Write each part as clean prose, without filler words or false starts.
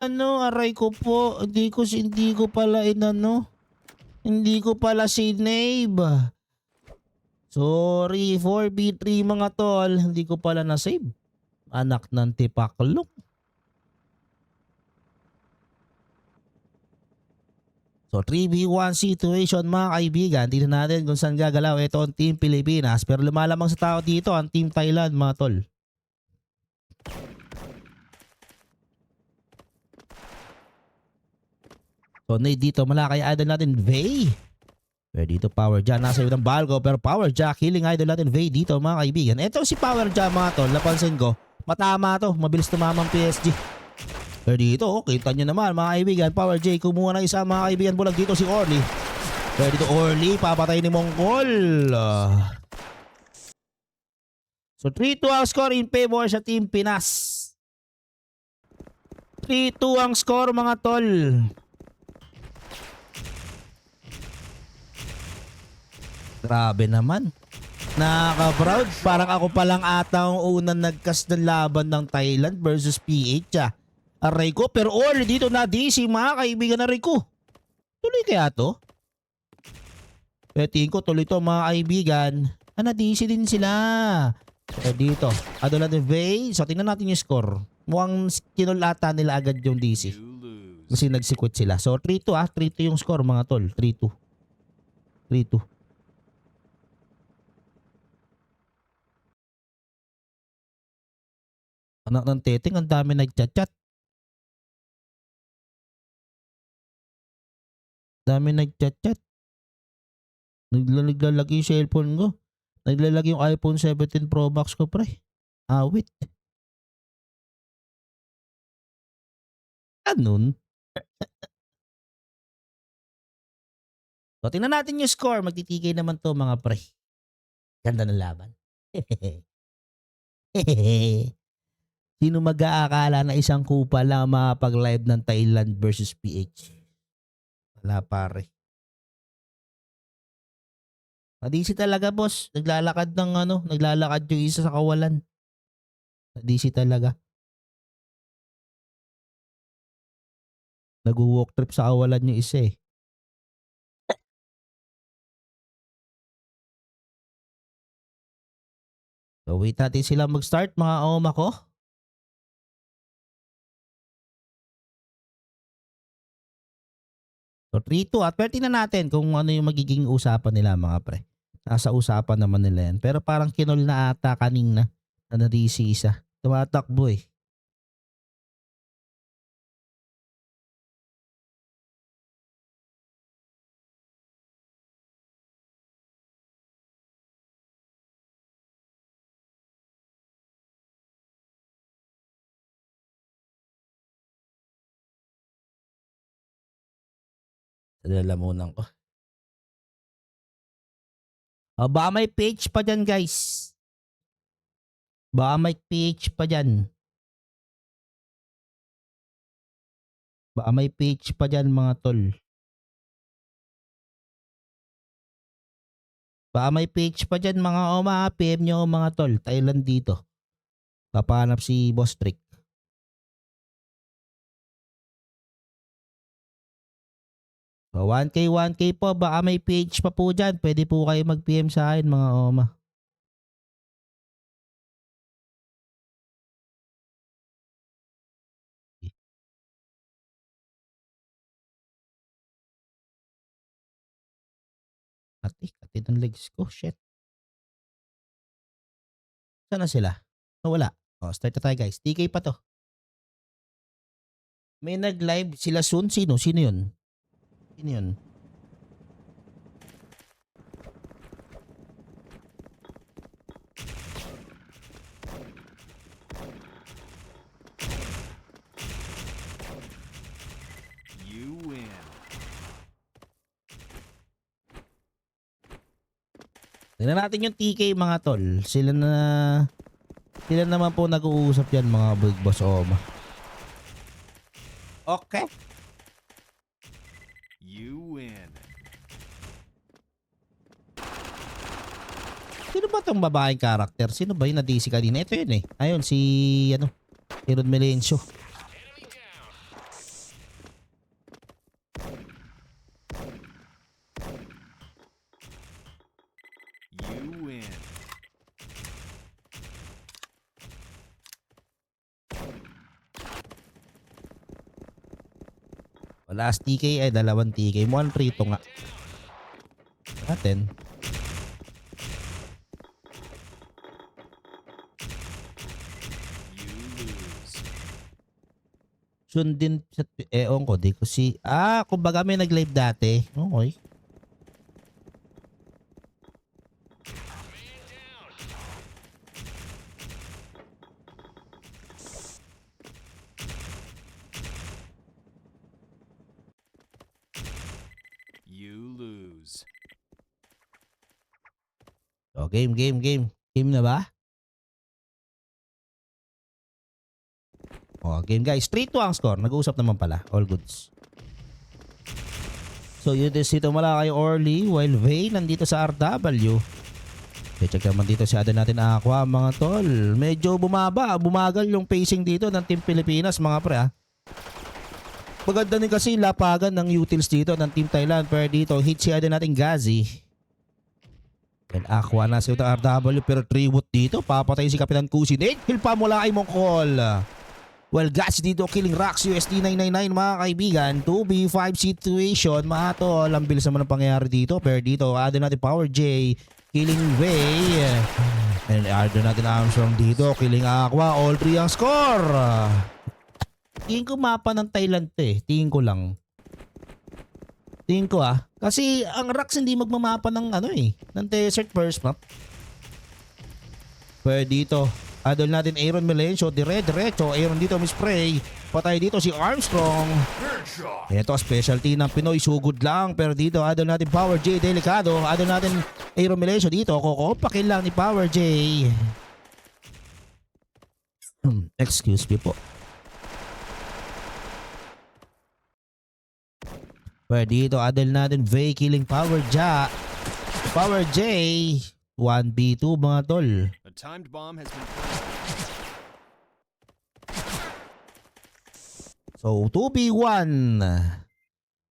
Ano, aray ko po. Hindi ko pala inano. Hindi ko pala sinave. Sorry, 4v3 mga tol. Hindi ko pala na-save. Anak ng tipaklok. So 3v1 situation mga kaibigan. Tingnan natin kung saan gagalaw. Ito ang Team Pilipinas. Pero lumalamang sa tao dito ang Team Thailand mga tol. So dito malakay idol natin Vey. Pero dito Power Jam. Nasa iyo ng Balgo. Pero Power Jam killing idol natin Vey dito mga kaibigan. Ito si Power Jam mga tol. Napansin ko. Matama to. Mabilis tumama ang PSG. Pero dito, kita nyo naman mga kaibigan, Power J kumuha ng isa mga kaibigan, bulag dito si Orly. Pero dito Orly, papatay ni Mongkol. So 3-2 ang score in favor sa Team Pinas. 3-2 ang score mga tol. Grabe naman. Nakaka-proud. Parang ako palang ata ang unang nagkas ng laban ng Thailand versus PH. Aray ko, pero all dito na DC mga kaibigan na Rico. Tuloy kaya to? Tingin ko tuloy to mga kaibigan. Na DC din sila. So dito, Adol natin Vey. So tingnan natin yung score. Mukhang kinulata nila agad yung DC. Kasi nagsikwit sila. So 3-2 3-2 yung score mga tol. 3-2. 3-2. Anak ng teteng, ang dami nagchat-chat. Dami nagchat-chat. Naglalagay yung cellphone ko. Naglalagay yung iPhone 17 Pro Max ko pre. Awit. Ganun. So tingnan natin yung score. Magtitigay naman to mga pre. Ganda ng laban. Sino mag-aakala na isang kupa lang makapag-live ng Thailand versus PH? Wala pare. Nadisi talaga boss. Naglalakad naglalakad yung isa sa kawalan. Nadisi talaga. Nag-walk trip sa kawalan yung isa eh. So wait natin sila mag-start mga oma ko. So 3-2 at pero tingnan natin kung ano yung magiging usapan nila mga pre. Nasa usapan naman nila yan. Pero parang kinol na ata kanina na nadisi isa. Tumatakbo eh. Lalamunan ko. Baka may page pa dyan guys. Baka may page pa dyan. Baka may page pa dyan mga tol. Baka may page pa dyan mga oma. PM nyo mga tol. Thailand dito. Papahanap si Boss Trick. So 1K po. Baka may page pa po dyan. Pwede po kayo mag-PM sa akin mga oma. Kati ng legs ko. Shit. Saan na sila? Wala. Start na tayo guys. TK pa to. May nag-live sila soon. Sino? Sino yun? Sino yun? You win. Tingnan natin yung TK mga tol. Sila naman po nag-uusap yan mga big boss Oma. Okay. You win. Sino ba tong babaeng karakter? Sino ba yung na-DC kanina? Ito yun eh. Ayun, si Rod Melencio. Last TK ay dalawang TK. Mukhang prito nga. Natin. You lose. Sundin sa eon ko. Di ko si... kumbaga may nag-live dati. Okay. You lose. So, game. Game na ba? Game guys. 3-2 ang score. Nag-uusap naman pala. All goods. So, yun din dito mala kay Orly while Vay nandito sa RW. Check naman dito si Ada natin Aqua mga tol. Medyo bumagal yung pacing dito ng Team Pilipinas mga pre Maganda din kasi lapagan ng utils dito ng Team Thailand. Pero dito hit si Ada natin Gazi. And Aqua na sa RW pero 3-wood dito. Papatay si Kapitan Kusi. Nate kill pa mula kay Mongkol. Well, Gazi dito killing Rax USD 999 mga kaibigan. 2v5 situation mga tol. Ang bilis naman ang pangyayari dito. Pero dito Ada natin Power J. Killing Vay. And Ada natin Armstrong dito. Killing Aqua. All 3 ang score. Tingin ko mapa ng Thailand to Tingin ko lang. Tingin ko Kasi ang Rax hindi magmamapa ng ng desert first map. Pero dito, adol natin Aaron Melencio, diretso, Aaron dito mispray. Patay dito si Armstrong. Ito specialty ng Pinoy, sugod lang. Pero dito, adol natin Power J, delikado. Adol natin Aaron Melencio dito, kukopakin lang ni Power J. Excuse me po. Pero dito, adol natin Vay killing Power J. Power J. 1v2 mga tol. A timed bomb has been planted. So 2v1.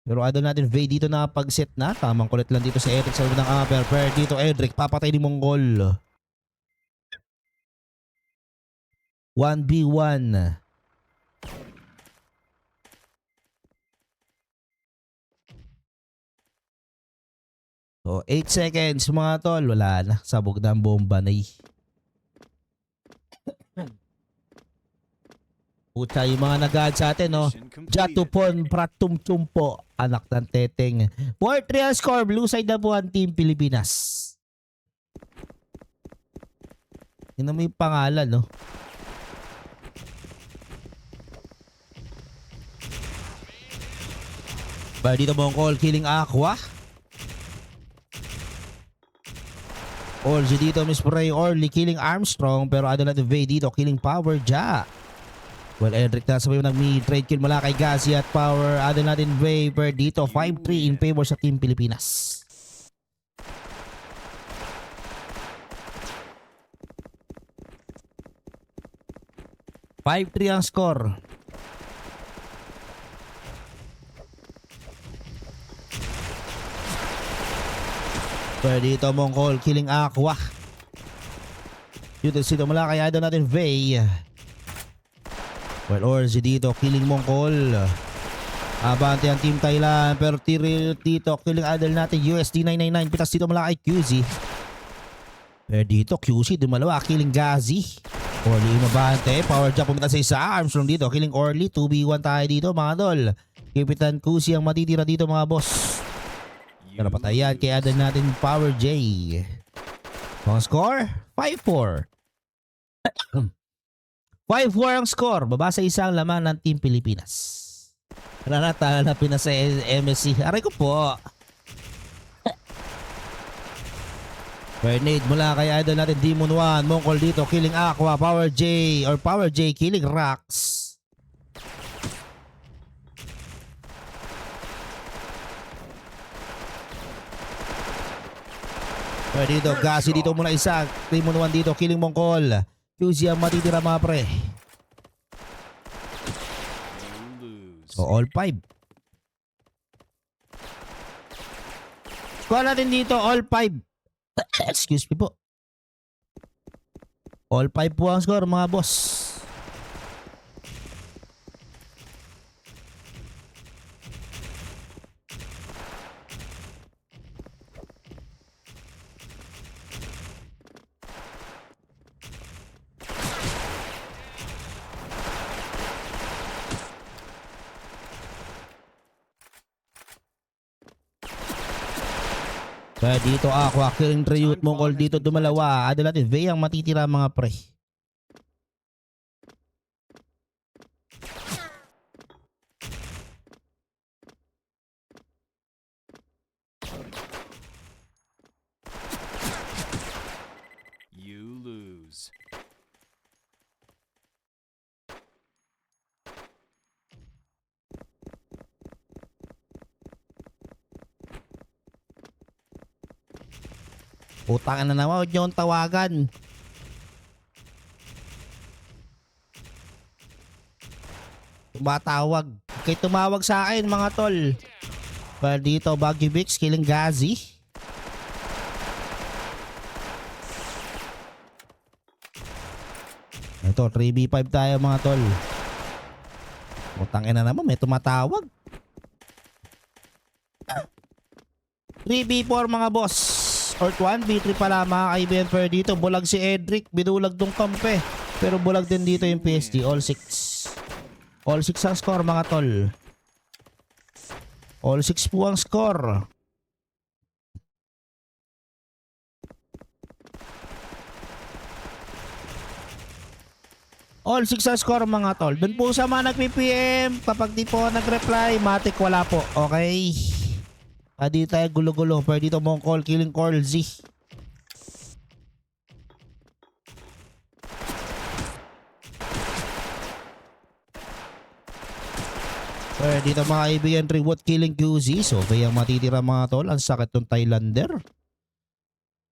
Pero adol natin Vay dito na pag-set na. Tamang kulit lang dito sa Edric sa loob ng upper. Pero dito Edric papatay ni Mongol. 1v1. So 8 seconds mga tol. Wala na. Sabog na ang bomba na Puta yung mga nag-add sa atin Mission completed. Jatupon Pratum Chumpo. Anak ng teteng. 4-3 score. Blue side na po ang Team Pilipinas. Yun mo yung pangalan Ba dito Mongkol killing Aqua. Orly dito mispray Orly killing Armstrong. Pero ano natin Vay dito killing Power Ja. Well, Edric na sabay nag-mid-trade kill mula kay Gazi at Power. Ano natin Vay pero dito 5-3 in favor sa Team Pilipinas. (5-3) ang score. Pero dito Mongkol killing Aqua. Dito sito mula kay idol natin Vay. Well, Orzi dito killing Mongkol. Abante ang Team Thailand pero dito killing idol natin USD 999. Pitas dito mula kay QZ. Pero dito QZ dumalawa killing Gazi. Orly mabante. Power jump pumunta sa isa. Armstrong dito killing Orly. 2v1 tayo dito mga tol. Kapitan Kusi ang matitira dito mga boss. Pero patayan kay adan natin Power J. Ang score 5-4. 5-4 ang score. Baba sa isang laman ng Team Pilipinas. Nanatala na pinas sa MSC. Aray ko po. Grenade mula kay idol natin Demon 1. Mongkol dito killing Aqua. Power J killing Rax. Pero dito, Gazi dito muna isa. Demon 1 dito, killing Mongkol. QZ ang matitira mga pre. So, all 5. Score natin dito, all 5. Excuse me po. All 5 po ang score mga boss. Kaya dito Aqua, killing tribute Mongol dito dumalawa. Ada natin, Vey ang matitira mga pre. You lose. Utang na naman, huwag niyo akong tawagan. Tumatawag. Kay tumawag sa akin mga tol. Kaya dito Baguio Bix, killing Gazi. Ito, 3v5 tayo mga tol. Utang na naman, may tumatawag. 3v4 mga boss. Or 1v3 pala mga kaibigan. Pero dito bulag si Edric. Binulag tong kampe. Pero bulag din dito yung PSG. All 6. All 6 ang score mga tol. All 6 po ang score. All 6 ang score mga tol. Doon po sa mga nag-PPM. Kapag di po nag-reply, matik wala po. Okay. Di tayo gulo-gulo. Pero dito mong call, killing Corl Z. Pero dito mga kaibigan, reward killing QZ. So kaya matitira mga tol. Ang sakit ng Thailander.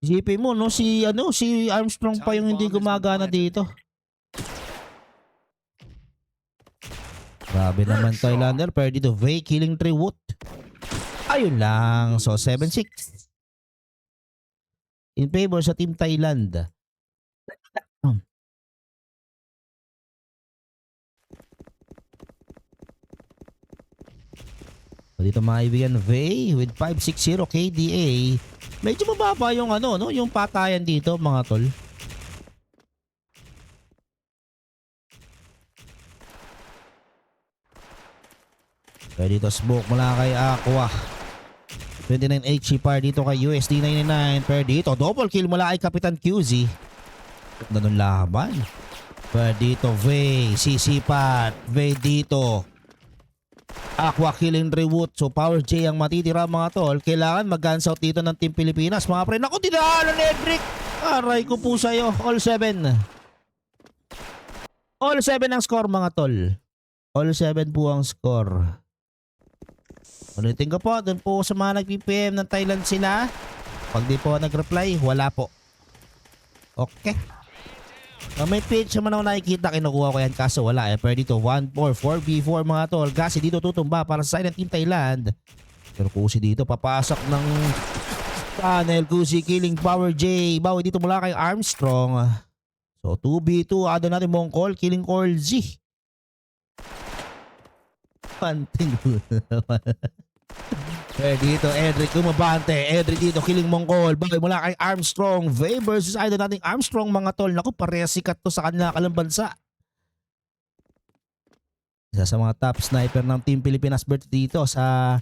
Isipin mo no, si Armstrong pa yung hindi gumagana dito. Grabe naman Thailander. Pero dito Vey killing Treewood. Ayun lang. So 7-6. In favor sa Team Thailand. So dito mga kaibigan, Vey with 560 KDA. Medyo mababa yung yung patayan dito mga tol. Kaya dito smoke mula kay Aqua. 29 HC par dito kay USD 99. Pero dito double kill mula kay Kapitan QZ. Ganun laban. Pero dito Vey, sisipat. Vey dito. Aqua killing reward. So Power J ang matitira mga tol. Kailangan mag-guns out dito ng Team Pilipinas. Mga pre, naku, dinaalan ni Edric. Aray ko po sa'yo. All 7. All 7 ang score mga tol. All 7 po ang score. Ulitin ko po, doon po sa mga nag-PPM ng Thailand sila. Pag di po nag-reply, wala po. Okay. May page naman ako nakikita, kinukuha ko yan kaso wala eh. Pero dito 1-4, 4v4 mga tol. Kasi dito tutumba para sa Silent Team Thailand. Pero Kusi dito papasok ng tunnel. Kusi killing Power J. Bawi dito mula kay Armstrong. So 2v2, ada natin Mongkol killing Corl Z. Panting. Pero dito Edric umabante. Edric dito killing Mongkol. Bagay mula kay Armstrong. Vey versus idol nating Armstrong mga tol. Naku, parehas sikat to sa kanila kalang bansa. Isa sa mga top sniper ng Team Pilipinas dito sa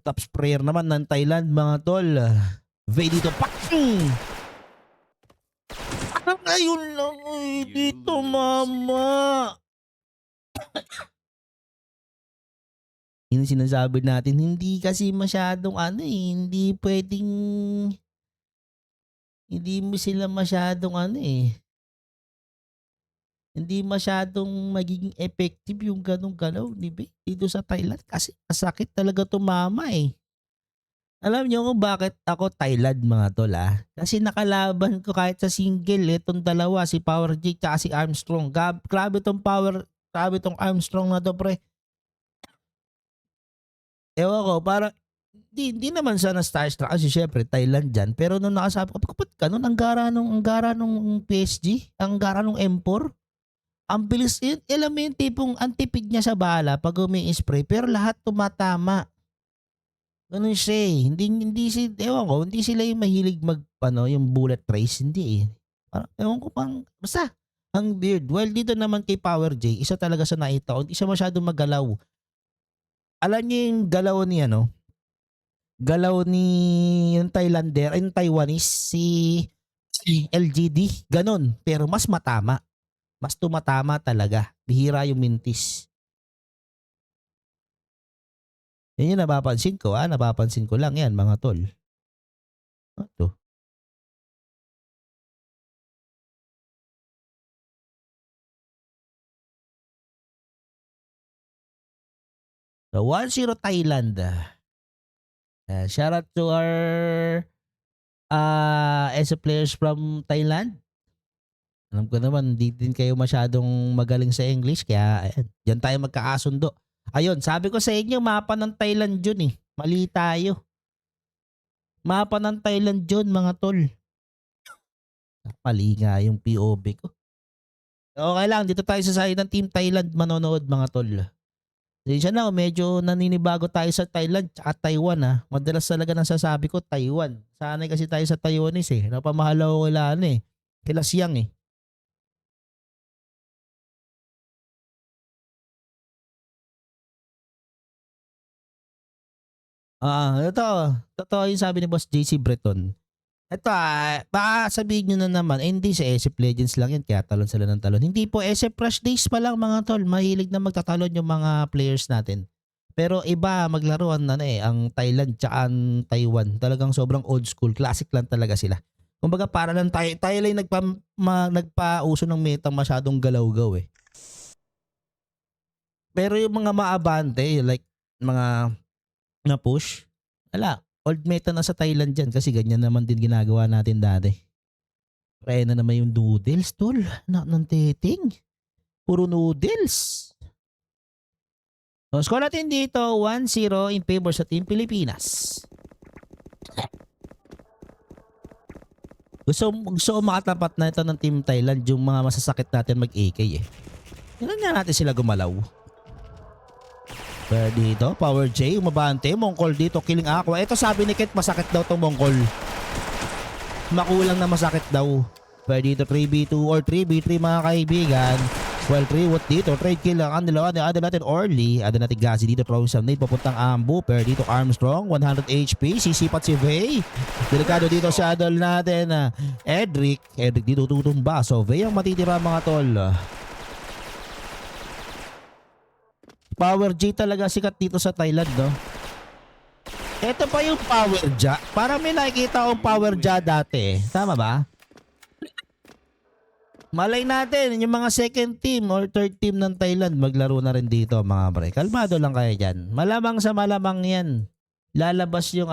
top sprayer naman ng Thailand mga tol. Vey dito. Pang! Ayun lang dito mama. Yung sinasabi natin, hindi kasi masyadong hindi pwedeng, hindi mo sila masyadong hindi masyadong magiging effective yung ganong galaw, di ba? Dito sa Thailand kasi masakit talaga tumama eh. Alam niyo kung bakit ako Thailand mga tol Kasi nakalaban ko kahit sa single itong dalawa, si Power J at si Armstrong. Grabe tong Armstrong na to pre. Ewan ko, parang hindi naman siya na starstruck kasi syempre Thailand dyan. Pero nung nakasabi ko, kapag ka nun, ang gara nung PSG, ang gara nung M4, ang bilis yun. Alam mo yung tipong antipid niya sa bala pag umi-spray pero lahat tumatama. Ganun siya eh. Ewan ko, hindi sila yung mahilig yung bullet trace. Hindi eh. Parang, ewan ko basta, ang weird. Well, dito naman kay Power J, isa talaga sa nakita ko, hindi siya masyadong magalaw. Alam niyo yung galaw ni galaw ni yung Thailander, yung Taiwanese, si LGD. Ganon. Pero mas matama. Mas tumatama talaga. Bihira yung mintis. Yan yung napapansin ko. Napapansin ko lang yan mga tol. Ito. So 1-0 Thailand. Shout out to our ESA players from Thailand. Alam ko naman, hindi din kayo masyadong magaling sa English, kaya ayan, diyan tayo magkakasundo. Ayun, sabi ko sa inyo, mapa ng Thailand yun eh. Mali tayo. Mapa ng Thailand yun, mga tol. Mali nga yung POV ko. Okay lang, dito tayo sa side ng Team Thailand manonood, mga tol. Diyan na, medyo naninibago tayo sa Thailand at Taiwan. Madalas talaga nasasabi ko, Taiwan. Sanay kasi tayo sa Taiwanese eh. Napamahalaw ko kila Siang eh. Ito. Totoo yung sabi ni Boss JC Breton. Ito baka sabihin nyo na naman, hindi sa SF Legends lang yan, kaya talon sila ng talon. Hindi po, SF Rush Days pa lang mga tol. Mahilig na magtatalon yung mga players natin. Pero iba maglaruan ang Thailand tsaka ang Taiwan. Talagang sobrang old school. Classic lang talaga sila. Kumbaga para lang tayo lang nagpauso ng meta masyadong galaw-gaw eh. Pero yung mga maabante, like mga na push, old meta na sa Thailand dyan kasi ganyan naman din ginagawa natin dati. Kaya na naman yung noodles, tol. Ng titing. Puro noodles. So, score natin dito, 1-0 in favor sa Team Pilipinas. Gusto makatapat na ito ng Team Thailand yung mga masasakit natin mag-AK eh. Ganun nga natin sila gumalaw. Pero dito, Power J, umabante. Mongkol dito, killing Aqua. Ito sabi ni Kit, masakit daw tong Mongkol. Makulang na masakit daw. Pero dito, 3v2 or 3v3 mga kaibigan. Well, 3-wood dito. Trade kill lang. Ada natin Orly. Ada natin Gazi dito. Throwing some nade. Papuntang Ambu. Pero dito, Armstrong. 100 HP. Sisipat si Vey. Delikado dito sa adol natin. Edric. Edric dito tutumba. So, Vey ang matitira mga tol. Power J talaga sikat dito sa Thailand, no? Ito pa yung Power J. Para may nakikita akong Power J dati. Tama ba? Malay natin, yung mga second team or third team ng Thailand maglaro na rin dito, mga pre. Kalmado lang kayo dyan. Malamang sa malamang yan. Lalabas yung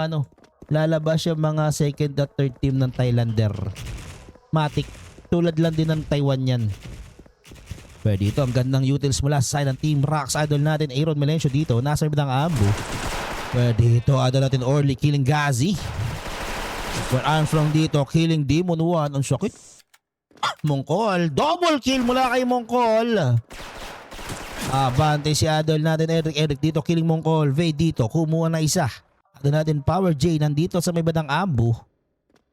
mga second at third team ng Thailander. Matik. Tulad lang din ng Taiwan yan. Pero dito, ang gandang utils mula sa side ng Team Rocks. Idol natin, Aaron Melencio dito. Nasa ibang Ambu. Pero dito, idol natin, Orly killing Gazi. Pero Armstrong dito, killing Demon 1. Ang sakit. Mongkol. Double kill mula kay Mongkol. Bante si idol natin, Eric dito, killing Mongkol. Vey dito, kumuha na isa. Idol natin, Power J nandito sa may bandang Ambu.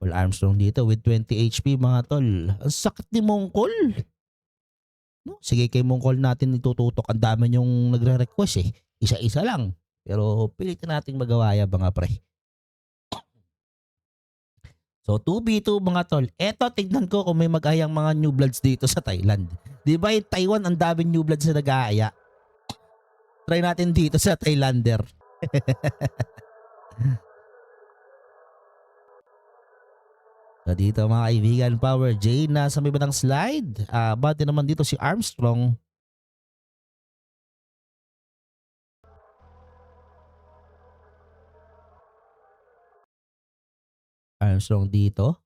Well, Armstrong dito with 20 HP mga tol. Ang sakit ni Mongkol. No, sige kay Mongkol natin itututok. Ang dami yung nagre-request eh. Isa-isa lang. Pero pilitin nating magawa yan mga pre. So 2v2 mga tol. Eto tignan ko kung may mag-ayang mga new bloods dito sa Thailand. Di ba yung Taiwan ang daming new bloods na nag-aaya? Try natin dito sa Thailander. So dito mga kaibigan, Power J na sa may bandang slide. Bati naman dito si Armstrong. Armstrong dito.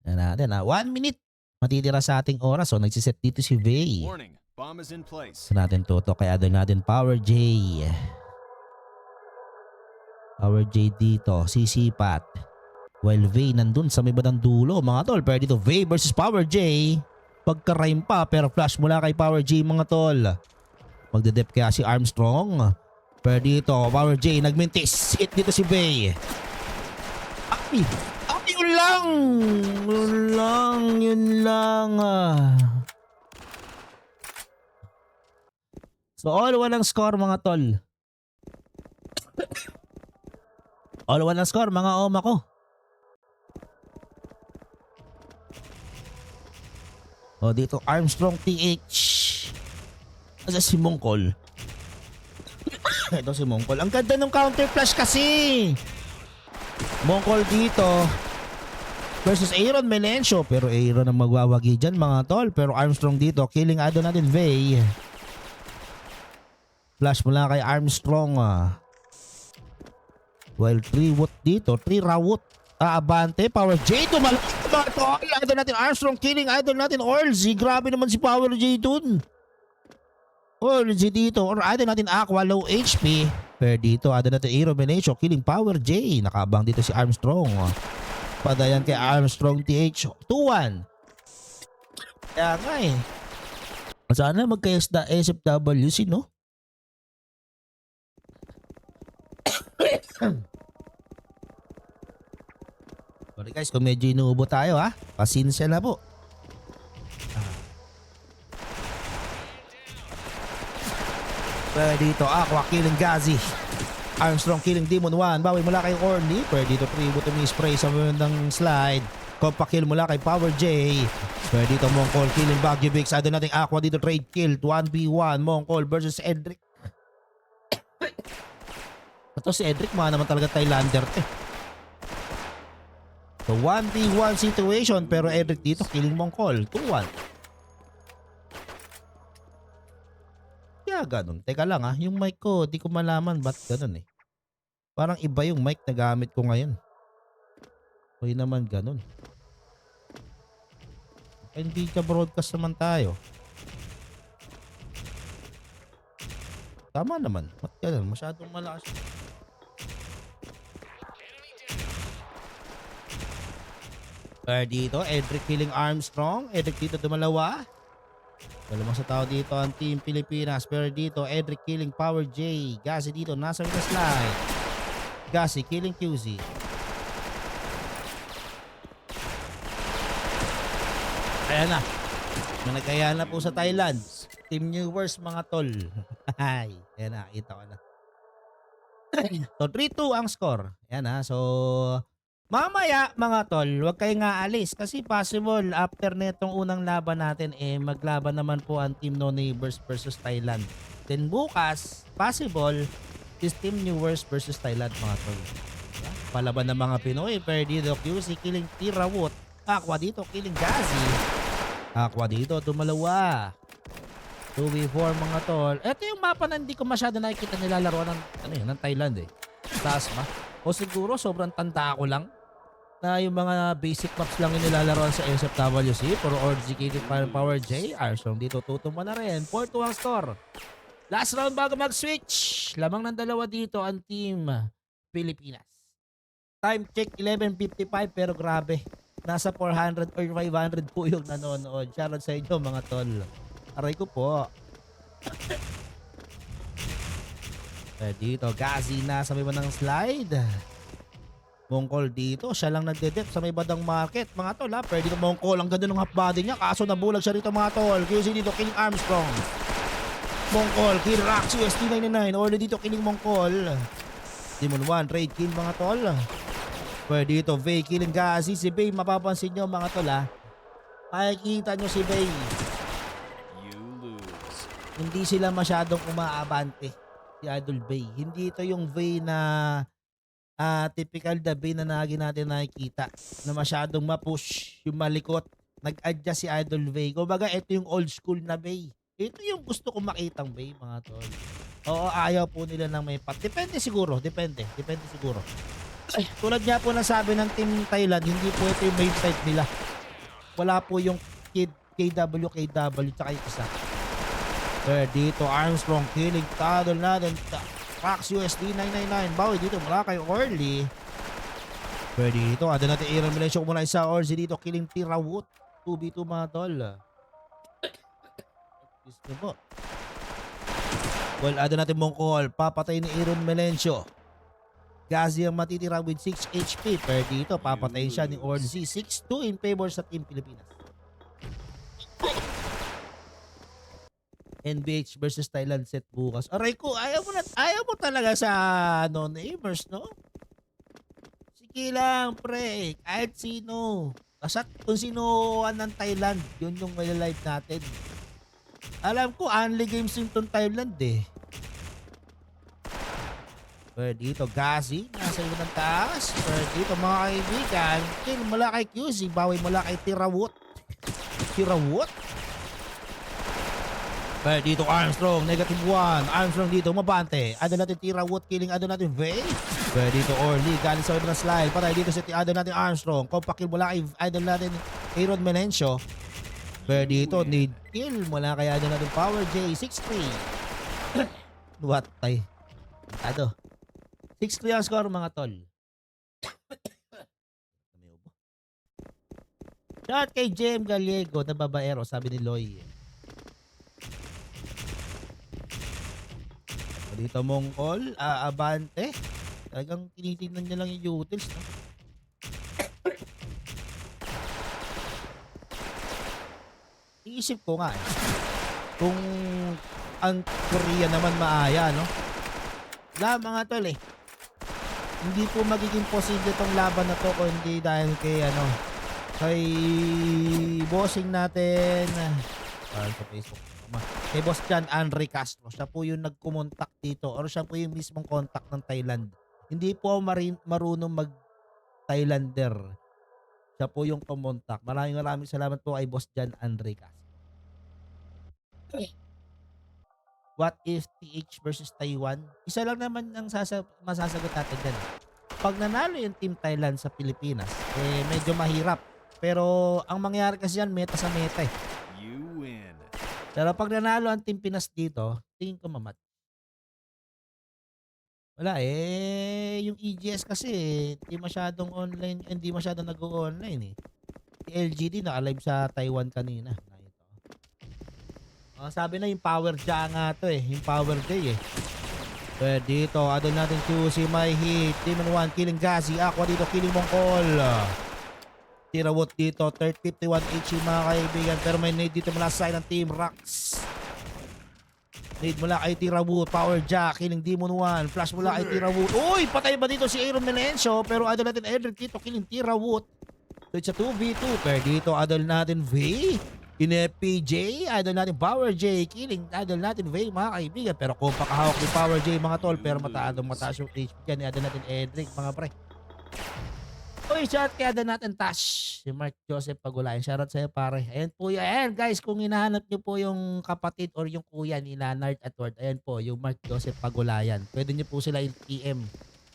Yan natin 1 minute. Matitira sa ating oras. So nagsiset dito si Vey. Warning, bomb is in place. Sa natin tutok kaya doon natin Power J. Power J dito. Sisipat. While Vey nandun sa may bandang dulo mga tol. Pero dito Vey versus Power J. Pagka-rhyme pa pero flash mula kay Power J mga tol. Magdedep kaya si Armstrong. Pero dito Power J nagmintis. Hit dito si Vey. Yun lang. So all walang score mga tol. All one ang score, mga oma ko. O, dito, Armstrong TH. Asa si Mongkol? Ito si Mongkol. Ang ganda ng counter flash kasi. Mongkol dito versus Aaron Melencio. Pero Aaron ang magwawagi dyan, mga tol. Pero Armstrong dito, killing idol natin, Vey. Flash mula kay Armstrong. While 3 woot dito, 3 rawot. Abante, Power J tumalaki mga tol. Idol natin Armstrong, killing idol natin Orlzy. Grabe naman si Power J dun. Orlzy dito, or idol natin Aqua, low HP. Pero dito, idol natin Aaron Melencio, killing Power J. Nakabang dito si Armstrong. Padayan kay Armstrong TH. 2-1. Kaya nga eh. Sana magkayas na SFWC, no? Sorry guys, kung medyo inuubo tayo ha. Pasensya na po. Pero dito, Aqua killing Gazi. Armstrong killing Demon 1. Bawi mula kay Orly. Pero dito, Pribo spray sa ng slide. Compa kill mula kay Power J. Pero dito, Mongkol killing Baguio Bix. Ado natin Aqua dito, trade kill. 1v1. Mongkol versus Edric. Ito si Edric, mga naman talaga Thailander. So 1v1 situation, pero Edric dito killing Mongkol. 2-1. Kaya ganun. Teka lang yung mic ko, di ko malaman ba't ganun eh. Parang iba yung mic na gamit ko ngayon. O yun naman ganun. Hindi ka broadcast naman tayo. Tama naman. Ba't ganun? Masyadong malakas. Dito, Edric killing Armstrong. Edric dito dumalawa. Dalawang sa tao dito ang Team Pilipinas. Pero dito, Edric killing Power J. Gazi dito, nasa with the slide. Gazi killing QZ. Ayan na. Managaya na po sa Thailand. Team Newers, mga tol. Ayan na, kita ko na. So, 3-2 ang score. Ayan na, so... Mamaya mga tol, huwag kayong aalis kasi possible after netong unang laban natin maglaban naman po ang Team No Neighbors versus Thailand. Then bukas, possible is Team Newers versus Thailand mga tol. Palaban ng mga Pinoy, pero dito QC killing Tirawot. Aqua dito killing Gazi. Aqua dito dumalawa. 2v4 mga tol. Ito yung mapa na hindi ko masyado nakikita nilalaro ng Thailand eh. Taas ba? O siguro sobrang tanda ko lang na yung mga basic maps lang yung nilalaroan sa SFWC. Pero Orlzy killing Power J. Armstrong dito tutumba na rin. 4-2 ang score. Last round bago mag-switch. Lamang ng dalawa dito ang Team Pilipinas. Time check 11:55 pero grabe. Nasa 400 or 500 po yung nanonood. Shoutout sa inyo mga tol. Aray ko po. Dito, Gazi na sa may bandang slide. Mongkol dito, siya lang nagde-dep sa may bandang market. Mga tol ha, pero dito Mongkol, ang ganda ng half body niya. Kaso nabulag siya rito mga tol. QC dito, killing Armstrong. Mongkol, kill Roxy, ST99. Orly dito, killing Mongkol. Demon 1, trade kill mga tol. Pero dito, Vey, killing Gazi. Si Vey, mapapansin nyo mga tol ha. Makikita nyo si Vey. You lose. Hindi sila masyadong umaabante. Si Idol Vey. Hindi ito yung Vey na typical the Vey na lagi natin nakikita. Na masyadong mapush, yung malikot. Nag-adjust si Idol Vey. Kumbaga, ito yung old school na Vey. Ito yung gusto kong makitang Vey, mga tol. Oo, ayaw po nila ng may pat. Depende siguro. Depende siguro. Ay, tulad nga po nasabi ng Team Thailand, hindi po ito yung main site nila. Wala po yung KW, tsaka yung isa. Dito Armstrong killing tadol natin. Fox USD 999. Bawi dito mula kay Orly. Dito ada natin Aaron Melencio mula isa. Orlzy dito killing Tirawot. 2v2 mga tol. Gusto po. Well, ada natin Mongkol. Papatay ni Aaron Melencio. Gazi ang matitira with 6 HP. Pero dito papatayin siya ni Orlzy. 6-2 in favor sa Team Pilipinas. NBH versus Thailand set bukas. Aray ko, ayaw mo talaga sa neighbors, no? Maiki lang, pre. Kahit sino. Basta kung sino ng Thailand, yun yung live natin. Alam ko, only games yung tong Thailand eh. Pero dito, Gazi, nasa iyo ng taas. Pero dito, mga kaibigan, kill mula kay QZ, bawi mula kay Tirawot. Tirawot? Pero dito, Armstrong, -1. Armstrong dito, mabante. Ado natin Tirawot, killing ado natin Vay. Pero dito, Orly, galing sa ibang slide. Patay dito si ado natin Armstrong. Compact kill mula kay idol natin Aaron Menencio. Pero dito, need kill mula kay ado natin Power J, 6-3. What tay? Ado. 6-3 ang score mga tol. Shot kay Jem Gallego na babaero, sabi ni Loy. Dito Mongkol, Abante. Talagang tinitingnan niya lang yung utils, no? Iisip ko nga eh. Kung ang Korea naman maaya, no? Wala mga tol eh. Hindi po magiging posible tong laban na to kung hindi dahil kay kay bossing natin sa Facebook kay Boss John Andre Castro. Siya po yung nagkumontak dito or siya po yung mismong contact ng Thailand. Hindi po marunong mag Thailander. Siya po yung kumontak. Maraming salamat po kay Boss John Andre Castro. What if TH versus Taiwan? Isa lang naman ang masasagot natin dyan. Pag nanalo yung Team Thailand sa Pilipinas, medyo mahirap. Pero ang mangyayari kasi yan, meta sa meta eh. You win. Pero pag nanalo ang Team Pinas dito, tingin ko mamat. Wala yung EGS kasi hindi masyadong online, hindi masyadong nag-o-online eh. Si LGD naka-live sa Taiwan kanina. Sabi na yung Power Ja nga to eh. Yung Power Day eh. Pero dito, adon natin QC may hit. Demon 1 killing Gazi. Aqua dito killing Mongkol. Tirawot dito. 51 HE mga kaibigan. Pero may nade dito mula sa side ng Team Rax. Nade mula kay Tirawot. Power Ja killing Demon 1. Flash mula kay Tirawot. Uy! Patay ba dito si Aaron Menencio? Pero adon natin Edric dito killing Tirawot. So it's a 2v2. Pero dito adon natin V. In-FPJ, idol natin Power J, killing idol natin Vay mga kaibigan. Pero kung pakahawak ni Power J mga tol, pero mataas yung HP dyan, idol natin Edric mga pre. Uy, shout kaya idol natin Tash, si Mark Joseph Pagulayan. Shoutout sa'yo pare. Ayan po yun. Ayan guys, kung hinahanap nyo po yung kapatid or yung kuya ni Nard at Ward, ayan po, yung Mark Joseph Pagulayan. Pwede nyo po sila i-PM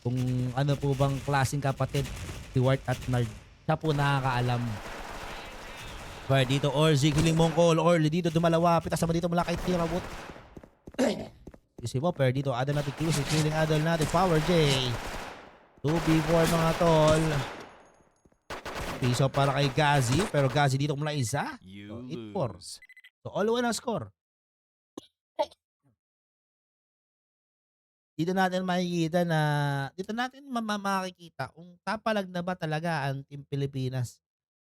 kung ano po bang klaseng kapatid si Ward at Nard. Siya po nakakaalam. Pero dito Orzi killing Mongkol. Orly dito dumalawa. Pitas naman dito mula kay Tirawot. Isi mo. Pero dito adal natin QC killing adal natin Power J. 2v4 mga tol. Piso para kay Gazi. Pero Gazi dito mula isa. So 8-4. So all one ang score. Dito natin makikita na dito natin makikita kung tapalag na ba talaga ang Team Pilipinas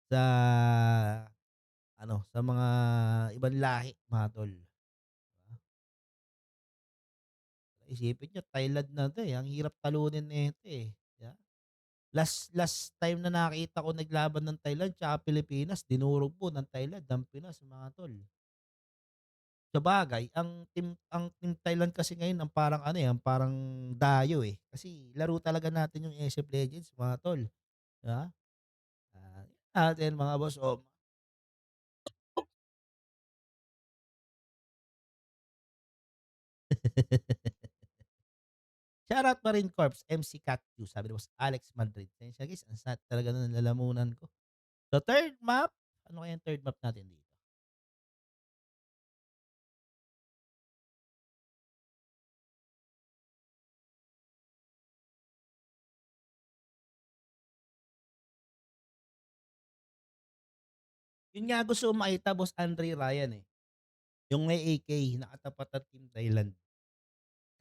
sa sa mga ibang lahi, mga tol. Isipin nyo, Thailand na 'to eh. Ang hirap talunin nito eh. Yeah. Last time na nakita ko naglaban ng Thailand tsaka Pilipinas, dinurog po ng Thailand ang Pinas, mga tol. Sabagay, ang team Thailand kasi ngayon ang parang ang parang dayo eh. Kasi laro talaga natin yung SF Legends, mga tol. Di ba? Natin mga boss. Shoutout Marine Corps, MC Cat Q, sabi ni Boss Alex Madrid. Tensya guys, ang sad talaga ng lalamunan ko. So third map, ano kaya yung third map natin dito? Yun nga gusto ko makita, Boss Andre Ryan eh. Yung may AK, nakatapat at Team Thailand.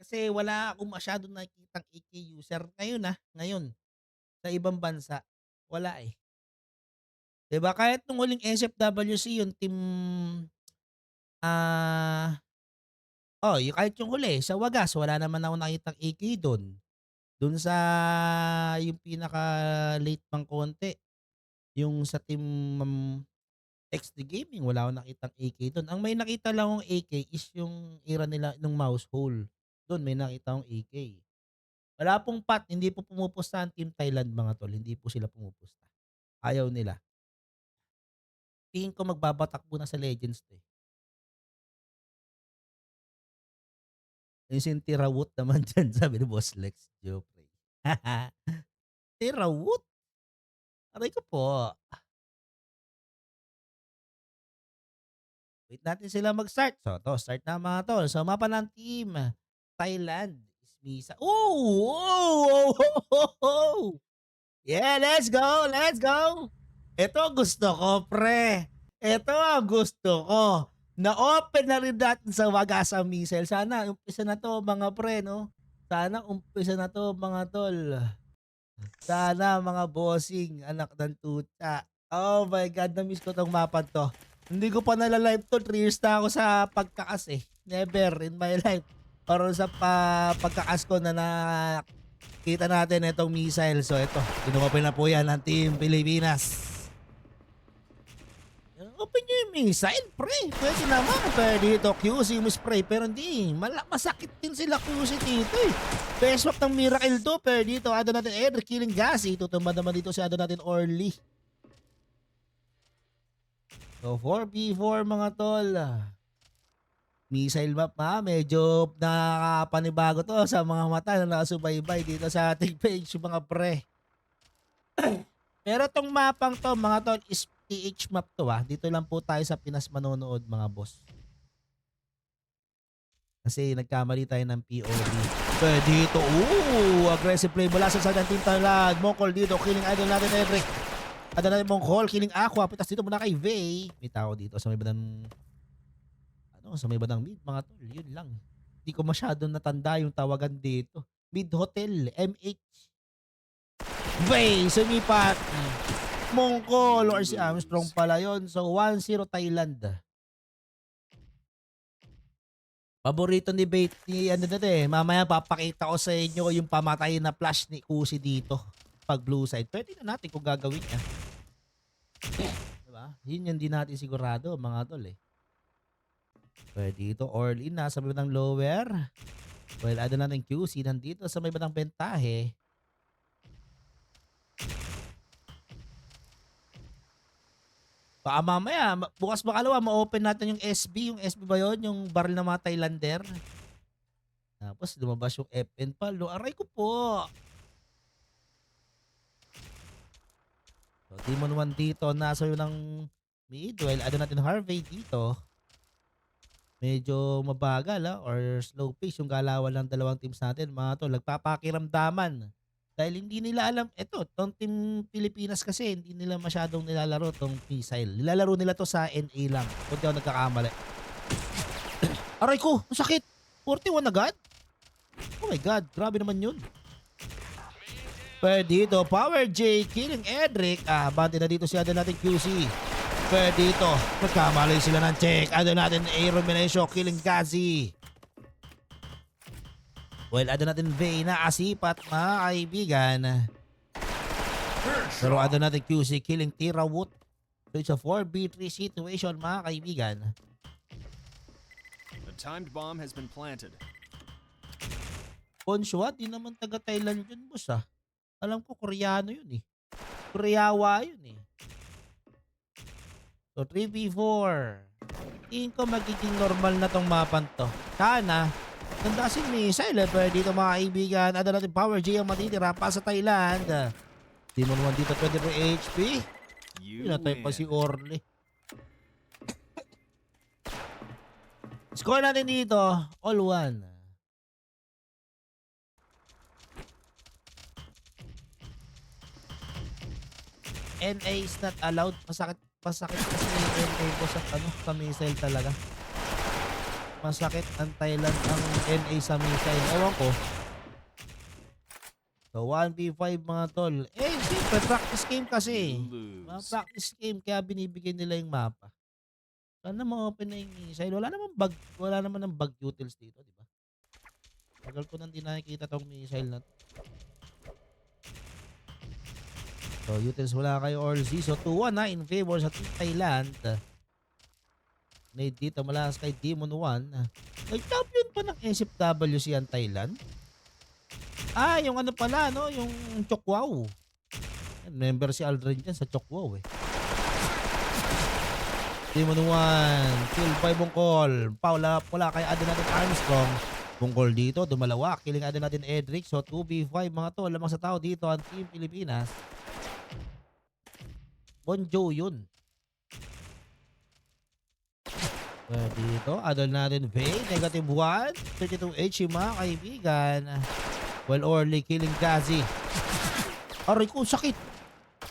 Kasi wala akong masyado nakikitang AK user ngayon ngayon. Sa ibang bansa, wala eh. 'Di ba kahit nung huling SFWC yung team yung kahit yung huli sa wagas wala naman ako nakitang AK doon. Dun sa yung pinaka-late pang konti, yung sa team XD Gaming, wala akong nakitang AK dun. Ang may nakita lang akong AK is yung era nila nung mouse hole. Dun may nakita akong AK. Wala pong pot, hindi po pumupusta ang Team Thailand mga tol, hindi po sila pumupusta. Ayaw nila. Tingin ko magbabatak muna sa Legends 'to, eh. Yung si Tirawut naman diyan sabi ni Boss Lex Jopre. Tirawut? Aray ko po. Wait natin sila mag-start. So 'to, start na mga tol. So mapa ng Team Thailand is Misa. Oh! Oh! Oh! Yeah, let's go, let's go. Ito gusto ko, pre. Ito ang gusto ko. Na-open na rin natin sa wagas ang missile. Sana umpisa na to mga pre, no? Sana umpisa na to mga tol. Sana mga bossing, anak ng tuta. Oh my God, na-miss ko tong mapa to. Hindi ko pa nalalive to. 3 years na ako sa pagkakas eh. Never in my life. Pero sa pagkakas ko na kita natin itong missile. So ito, inopen na po yan ng Team Pilipinas. Open nyo yung missile, pre. Pwede naman. Pwede dito, QC mo spray. Pero hindi, masakit din sila QC dito eh. Best swap ng Miracle to. Pwede dito, ada natin Edric killing Gassy. Tutumba naman dito si ada natin Orly. So 4v4 mga tol. Missile map ha, medyo nakapanibago to sa mga mata na nakasubaybay dito sa ating page mga pre. Pero tong mapang to mga tol is PH map to ha. Dito lang po tayo sa Pinas manonood mga boss. Kasi nagkamali tayo ng POV. Pero dito, aggressive play mula sa Team Thailand. Mongkol dito, killing idol natin Edric. Ada natin Mongkol, killing Aqua. Pitas dito muna kay Vey. May tao dito sa may bandang sa may bandang mid mga tol. Yun lang. Hindi ko masyadong natanda yung tawagan dito. Mid Hotel, MH. Vey, sumipat. Mongkol or si Armstrong pala yun. So 1-0 Thailand. Paborito ni Bait ni ano na mamaya papakita ko sa inyo yung pamatay na flash ni Kusi dito. Pag blue side. Pwede na natin kung gagawin niya. Diba? Yun yung di natin sigurado mga tol eh. Pwede dito all in na sa may batang lower. Well, ada natin QC nandito sa may batang bentahe. Baka mamaya, bukas makalawa, ma-open natin yung SB. Yung SB ba yun? Yung barrel ng mga Thailander. Tapos lumabas yung FN pa. Aray ko po. So, Demon 1 dito. Nasa yun ng mid. Well, ano natin Harvey dito. Medyo mabagal or slow pace yung galawan ng dalawang teams natin. Mga to, nagpapakiramdaman. Dahil hindi nila alam, tong Team Pilipinas kasi, hindi nila masyadong nilalaro tong missile. Nilalaro nila to sa NA lang. Kung di ako nagkakamali. Aray ko, masakit. 41 agad? Oh my God, grabe naman yun. Pwede dito, Power J, killing Edric. Bante na dito si ada natin QC. Pwede dito, magkamali sila ng check. Ada natin Aaron Menesio, killing Gazi. Well, ada natin Vey na asipat mga kaibigan. Pero ada natin QC killing Tirawut. So it's a 4v3 situation mga kaibigan. The timed bomb has been planted. Konshwa, di naman taga Thailand yun boss Alam ko Koreano yun eh. Koreawa yun eh. So 3v4. Tingin ko magiging normal na tong mapan to. Sana. Ganda si missile. Pwede dito mga kaibigan. Ada natin Power J ang matitira pa sa Thailand. Demon 1 dito 23 HP. Pinatay pa si Orly. Score natin dito. All 1. NA is not allowed. Masakit kasi NA ko sa missile talaga. Masakit ang Thailand ang NA sa missile. Ewan ko. So 1v5 mga tol. Siyempre practice game kasi. Mga practice game kaya binibigyan nila yung mapa. Sana ma-open na yung missile. Wala naman ng bug utils dito, di ba? Tagal ko nang di nakikita tong missile na to. So, utils wala kayo RZ. So, 2-1 na in favor sa Team Thailand. Nade dito malakas kay Demon 1. Nag-champion pa ng SFWC ang Thailand. Yung ano pala, no? Yung Chokwaw. Member si Aldrin dyan sa Chokwaw eh. Demon 1. Kill by Bungkol. Paula pula kay Adel natin Armstrong. Bungkol dito. Dumalawa. Killing Adel natin Edric. So 2v5 mga to. Lamang sa tao dito ang Team Pilipinas. Bonjo yun. Dito, adol natin Vay, negative 1, 32H yung mga kaibigan. Well, Orly killing Gazi. Aray ko, sakit.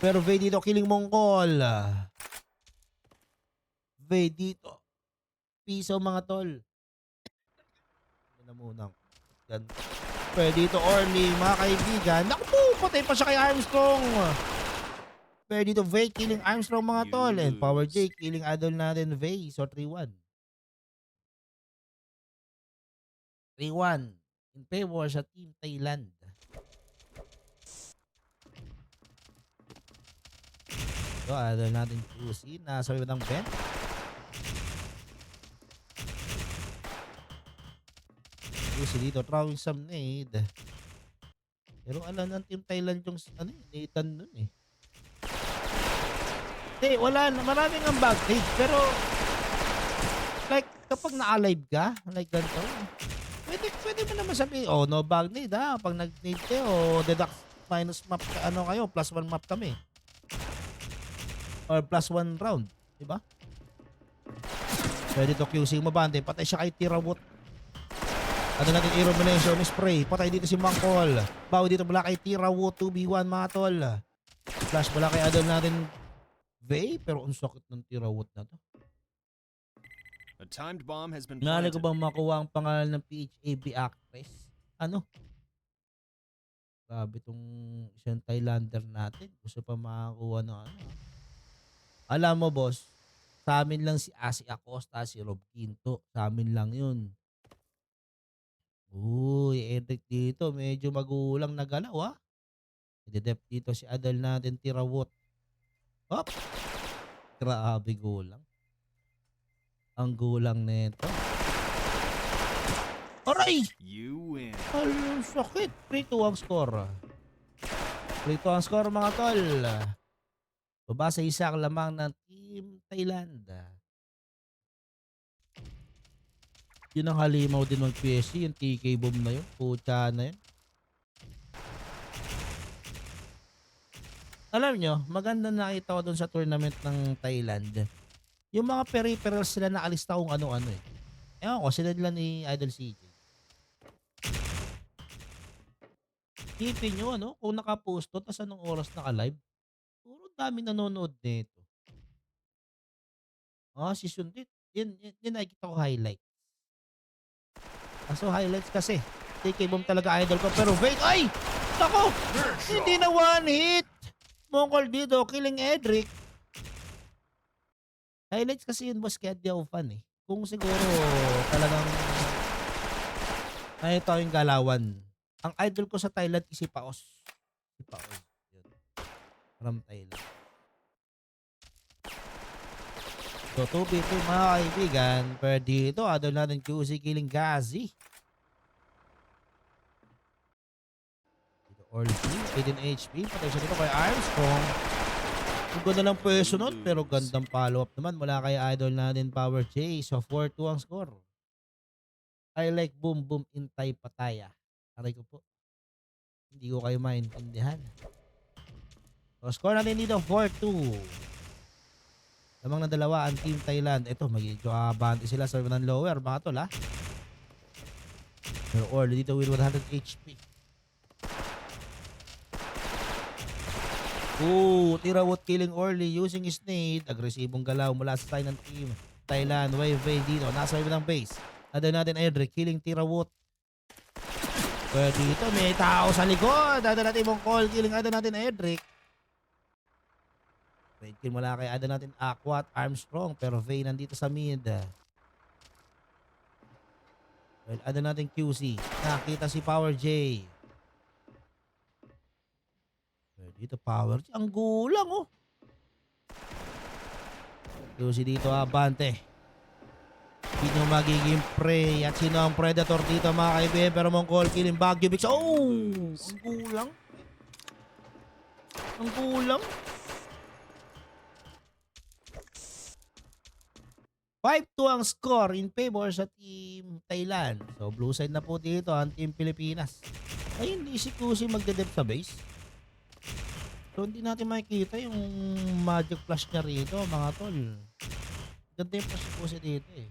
Pero Vay dito, killing Mongkol. Vay dito. Piso mga tol. Ano na muna. Pero dito, Orly, mga kaibigan. Naku po, patay pa siya kay Armstrong. Pero dito, Vay killing Armstrong mga tol. And Power J killing adol natin Vay. So 3-1. 3-1 in favor sa Team Thailand. So, adol natin QC. Nasa ng bench. QC dito, throwing some nade. Pero alam ng Team Thailand yung Nathan nun eh. Hindi, wala na. Maraming ang bag nade. Pero, like, kapag na-alive ka, like ganito, pwede mo naman sabihin, oh, no bag nade ha. Pag nag-nade kayo, deduct minus map, ano kayo, plus 1 map kami. Or plus 1 round. Diba? Pwede to QC mabante. Patay siya kay Tirawot. Ano natin, Illumination, spray. Patay dito si Mangkol. Bawi dito mula kay Tirawot, 2v1 mga tol. Flash mula kay adol natin Vay. Pero ang sakit ng Tirawot na to. A timed bomb has been Naalala ko planted. bang makuha ang pangalan ng PHAB actress? Ano? Grabe itong isang Thailander natin. Gusto pa makakuha ng ano. Alam mo boss, sa amin lang si Asi Acosta, si Rob Quinto. Sa amin lang yun. Uy, Edric dito. Medyo magulang na galaw ha. I-dep dito si adal natin Tirawot. Hop! Grabe gulang. Ang gulang nito. Aray! You win. Ang sakit. 3-2 ang score. 3-2 ang score mga tol. Baba sa isa lamang ng Team Thailand. Yun ang halimaw din ng PSG. Yung TK bomb na yun. Pucha na yun. Alam nyo, maganda nakita ko dun sa tournament ng Thailand. Yung mga peripherals sila nakalista kung ano-ano eh. Ewan ko, sila nila ni Idol CJ. Tipin nyo, ano? Kung nakapost to, tas anong oras naka-live? Puro dami nanonood nito. Si Sundit. Yun nakikita ko highlight. So highlights kasi. TK Bomb talaga idol ko. Pero wait, ay! Nako! Hindi na one hit! Mongkol dito, killing Edric. Highlights kasi yun boss, kaya di ako fan eh. Kung siguro talagang nakita ko yung galawan. Ang idol ko sa Thailand is si Paos. Si Paos. Yun. From Thailand. So 2v2 mga kaibigan. Pero dito, adol natin QC killing Gazi. Dito Orly, 18 HP. Patay siya dito kay Armstrong. Ang ganda lang pwesto nun, pero gandang follow-up naman mula kay idol natin Power J. So 4-2 ang score. I like boom boom in Thai pataya. Aray ko po. Hindi ko kayo maintindihan. So score natin dito 4-2. Lamang na dalawa ang Team Thailand. Ito, medyo abante sila sa ng lower mga tol ha. Pero Orly dito with 100 HP. Tirawot killing Orly using his nade. Agresibong galaw mula sa side ng Team Thailand. Wave dito. Nasa wave ng base. Ada natin Edric killing Tirawot. Pero dito may tao sa likod. Ada natin Mongkol killing ada natin Edric. Red kill mula kay ada natin Aquat Armstrong. Pero Vay nandito sa mid. Well, ada natin QC. Nakita si Power J. Dito power. Ang gulang oh. Lucy dito abante. Sino magiging prey at sino ang predator dito mga kaibigan. Pero Mongkol killing Baguio Bix. Oh! Ang gulang. Ang gulang. 5-2 ang score in favor sa team Thailand. So blue side na po dito ang team Pilipinas. Ay hindi si Kusi magdedep sa base. So hindi natin makikita yung magic flash niya rito mga tol. Ganda yung flash ni Kusi dito eh.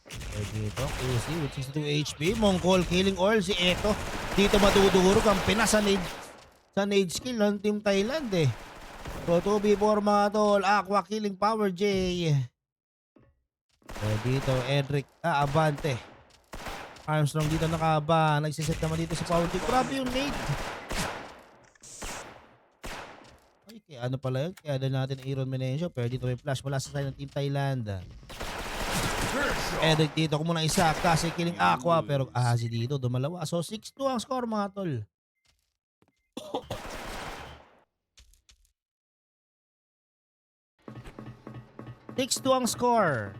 So dito Kusi with 62 HP. Mongkol killing all si Eto. Dito madudurog ang Pinas sa nade skill ng team Thailand eh. So 2v4 mga tol. Aqua killing Power J. So dito Edric Abante. Armstrong dito nakaba. Nagsiset naman dito si Power J. Grabe yung nade. Ay kaya ano pala yun. Kaya doon natin Aaron Menencio. Pero dito may flash mula sa side ng team Thailand. Edric dito ko muna isa. Kasi killing Aqua. Pero si dito dumalawa. So 6-2 ang score mga tol. Ang score.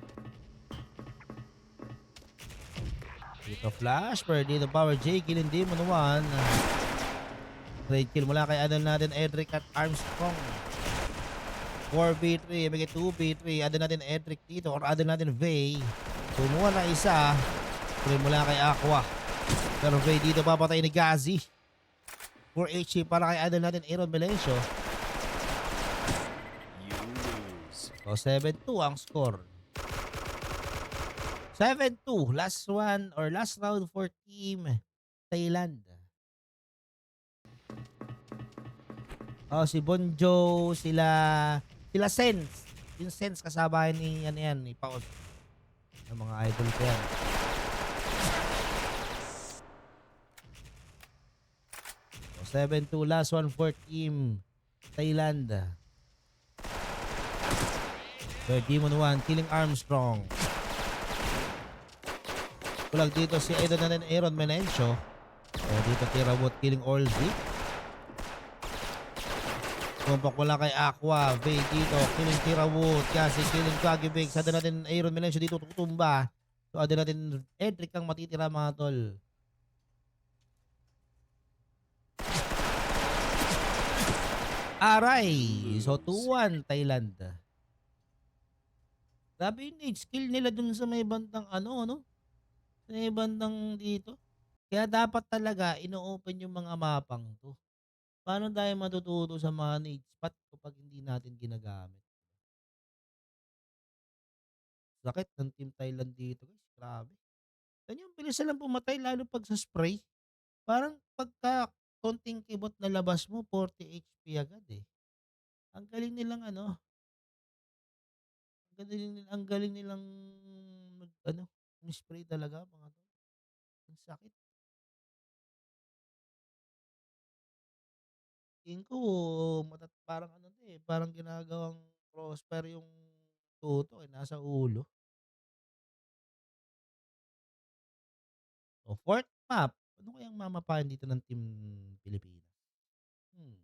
Dito flash. Pero dito Power J. Killing Demon 1. Great kill mula kay Adel natin Edric at Armstrong. 4v3. May 2v3. Adel natin Edric dito. Or Adel natin Vay. Kumuha na isa. Pero mula kay Aqua. Pero Vay dito papatay ni Gazi. 4 HP para kay Adel natin Aaron Melencio. You lose. So 7-2 ang score. 7-2. Last one or last round for team Thailand. Si Bonjo, sila Sense. Yung Sense kasama ni ni Paul. Yung mga idol ko yan. So 7-2 last one for team Thailand. So Demon 1 killing Armstrong. Kulag dito si idol natin Aaron Menencio. So dito Tirawot killing Orzi. Tumpak wala kay Aqua. Vay dito. Killing Tirawot. Kasi killing Kagibig. Sa natin Aaron Melencio dito tutumba. So ada natin Edric ang matitira mga tol. Aray. So 2-1 Thailand. Grabe yung skill nila dun sa may bandang no? Sa may bandang dito. Kaya dapat talaga ino-open yung mga mapang to. Paano tayo matututo sa mga need spot kapag hindi natin ginagamit? Sakit ng team Thailand dito guys. Grabe. Ganyan bilis lang pumatay lalo pag sa spray. Parang pagka konting kibot na labas mo 40 HP agad eh. Ang galing nilang ang galing nilang spray talaga mga to. Ang sakit. Tingin ko parang parang ginagawang crossfire yung tuto nasa ulo. O fourth map. Ano kayang mamapahan dito ng team Pilipinas? Hmm.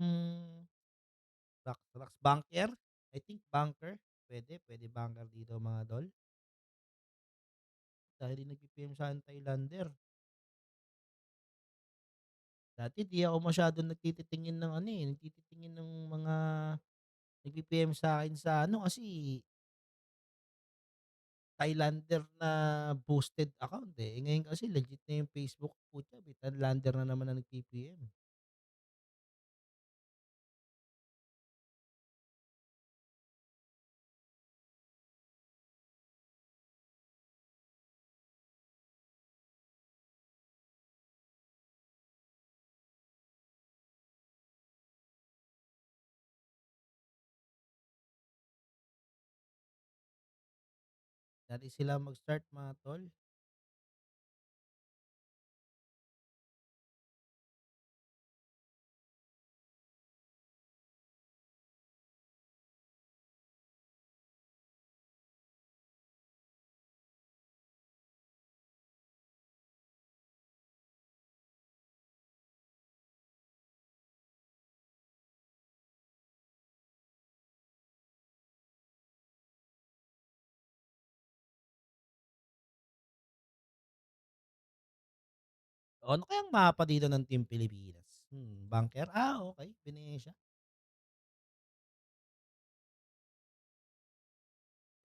Hmm. Rax bunker? I think bunker. Pwede bunker dito mga dol. Dahil di nag-PM sa Thailander. Dati di ako masyadong nagtititingin ng nagtititingin ng mga nag-PM sa akin sa kasi Thailander na boosted account eh. Ngayon kasi legit na yung Facebook putya, may Thailander na naman na nag-PPM. Dati sila mag-start mga tol. Ano kayang mapa dito ng Team Pilipinas? Bunker? Okay. Venetia.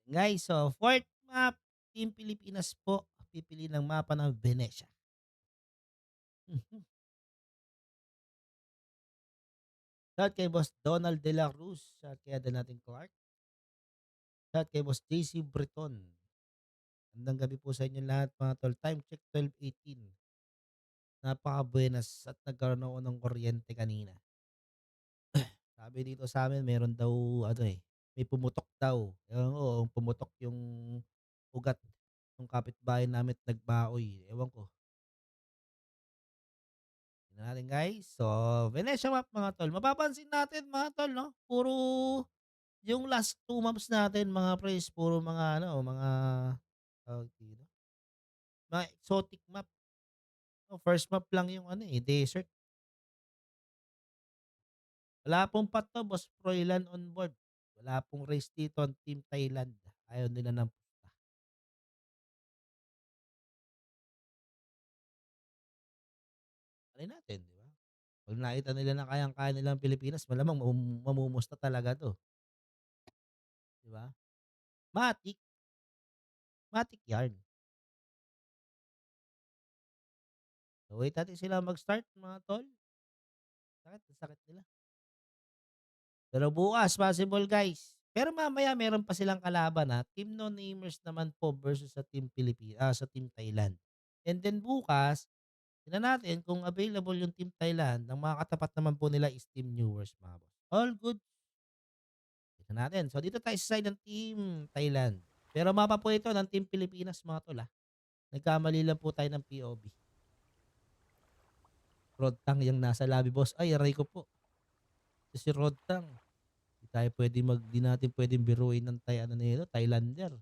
Guys, so fourth map, Team Pilipinas po. Pipili ng mapa ng Venetia. Mhm. Shout kay Boss Donald De La Cruz. Shout kay Adel natin Clark. Shout kay Boss JC Breton. Magandang gabi po sa inyo lahat mga tol. Time check 12:18. Napaka-buenas at nagkaroon ako ng kuryente kanina. Sabi dito sa amin meron daw ano eh, may pumutok daw. Ewan ko kung pumutok yung ugat ng kapitbahay namin at nagbaoy. Ewan ko. Tingnan natin guys. So, Venetia map mga tol. Mapapansin natin mga tol, no? Puro yung last two maps natin mga pres, puro mga ano, mga tawag dito, mga exotic map. No, first map lang yung ano eh, desert. Wala pong pato, Boss Froilan on board. Wala pong race dito ang Team Thailand. Ayaw nila ng pusta. Alin natin, di ba? Pag nakita nila na kayang-kaya nilang Pilipinas, malamang mamumusta talaga to. Di ba? Matik. Matik yarn. So, wait natin sila mag-start, mga tol. Sakit nila. Pero bukas, possible guys. Pero mamaya meron pa silang kalaban ha. Team No Namers naman po versus sa Team sa Team Thailand. And then bukas, tingnan natin kung available yung Team Thailand. Ang mga katapat naman po nila is Team Newers, mga boss. All good. Tingnan natin. So dito tayo sa side ng Team Thailand. Pero mapa po ito ng Team Pilipinas, mga tol ha. Nagkamali lang po tayo ng POV. Rodtang yung nasa lobby, boss. Ay, aray ko po. Ito si Rodtang. Di natin pwedeng biruin ng ano nito, Thailander.